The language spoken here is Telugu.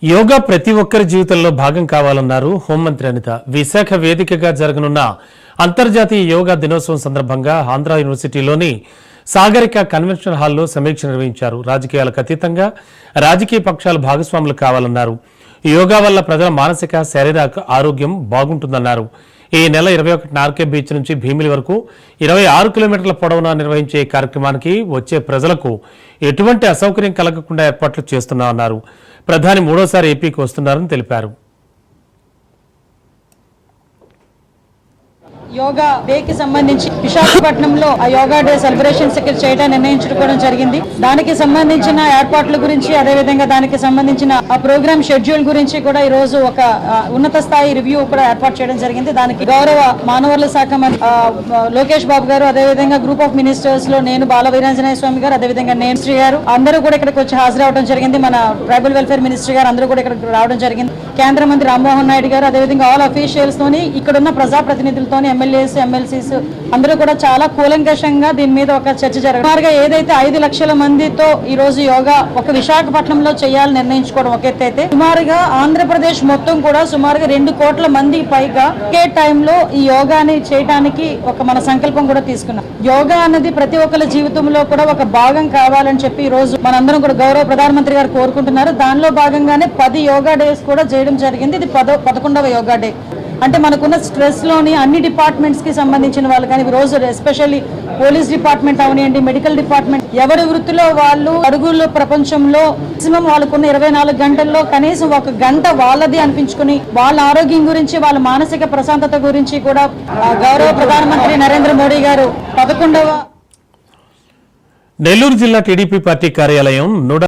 యోగా ప్రతి ఒక్కరి జీవితంలో భాగం కావాలన్నారు హోంమంత్రి అనిత. విశాఖ వేదికగా జరగనున్న అంతర్జాతీయ యోగా దినోత్సవం సందర్భంగా ఆంధ్ర యూనివర్సిటీలోని సాగరిక కన్వెన్షన్ హాల్లో సమీక్ష నిర్వహించారు. రాజకీయాలకు అతీతంగా రాజకీయ పక్షాలు భాగస్వాములు కావాలన్నారు. యోగా వల్ల ప్రజల మానసిక శారీరక ఆరోగ్యం బాగుంటుందన్నారు. ఈ నెల 21 ఆర్కే బీచ్ నుంచి భీమిలి వరకు 26 కిలోమీటర్ల పొడవునా నిర్వహించే కార్యక్రమానికి వచ్చే ప్రజలకు ఎటువంటి అసౌకర్యం కలగకుండా ఏర్పాట్లు చేస్తున్నామన్నారు. ప్రధాని మూడోసారి ఏపీకి వస్తున్నారని తెలిపారు. యోగా డే కి సంబంధించి విశాఖపట్నంలో ఆ యోగా డే సెలబ్రేషన్స్ ఇక్కడ చేయడానికి నిర్ణయించుకోవడం జరిగింది. దానికి సంబంధించిన ఏర్పాట్ల గురించి, అదేవిధంగా దానికి సంబంధించిన ఆ ప్రోగ్రామ్ షెడ్యూల్ గురించి కూడా ఈ రోజు ఒక ఉన్నత స్థాయి రివ్యూ కూడా ఏర్పాటు చేయడం జరిగింది. దానికి గౌరవ మానవ వనరుల శాఖ మంత్రి లోకేష్ బాబు గారు, అదేవిధంగా గ్రూప్ ఆఫ్ మినిస్టర్స్ లో నేను బాల వీరాంజనేయ స్వామి గారు, అదేవిధంగా నేను శ్రీ గారు అందరూ కూడా ఇక్కడికి వచ్చి హాజరవడం జరిగింది. మన ట్రైబల్ వెల్ఫేర్ మినిస్టర్ గారు అందరూ కూడా ఇక్కడికి రావడం జరిగింది. కేంద్ర మంత్రి రామ్మోహన్ నాయుడు గారు, అదేవిధంగా ఆల్ అఫీషియల్స్ తోని ఇక్కడున్న ప్రజాప్రతినిధులతోని ఎమ్మెల్యేస్, ఎమ్మెల్సీస్ అందరూ కూడా చాలా కూలంకషంగా దీని మీద ఒక చర్చ జరగదు. సుమారుగా ఏదైతే 5 లక్షల మందితో ఈ రోజు యోగా ఒక విశాఖపట్నంలో చేయాలని నిర్ణయించుకోవడం ఒక ఎత్తు అయితే, సుమారుగా ఆంధ్రప్రదేశ్ మొత్తం కూడా సుమారుగా 2 కోట్ల మందికి పైగా ఒకే టైంలో ఈ యోగాని చేయడానికి ఒక మన సంకల్పం కూడా తీసుకున్నాం. యోగా అనేది ప్రతి ఒక్కరి జీవితంలో కూడా ఒక భాగం కావాలని చెప్పి ఈ రోజు మనందరం కూడా గౌరవ ప్రధానమంత్రి గారు కోరుకుంటున్నారు. దానిలో భాగంగానే 10 యోగా డేస్ కూడా చేయడం జరిగింది. ఇది 11వ యోగా డే. అంటే మనకున్న స్ట్రెస్ లోని అన్ని డిపార్ట్మెంట్స్ కి సంబంధించిన వాళ్ళు కానీ ఈ రోజు ఎస్పెషల్లీ పోలీస్ డిపార్ట్మెంట్ అవనివ్వండి, మెడికల్ డిపార్ట్మెంట్, ఎవరి వృత్తిలో వాళ్ళు అడుగుల ప్రపంచంలో మాక్సిమం వాళ్ళకున్న 24 గంటల్లో కనీసం 1 గంట వాళ్ళది అనిపించుకుని వాళ్ళ ఆరోగ్యం గురించి, వాళ్ళ మానసిక ప్రశాంతత గురించి కూడా గౌరవ ప్రధానమంత్రి నరేంద్ర మోడీ గారు 11వ నెల్లూరు జిల్లా టీడీపీ పార్టీ కార్యాలయం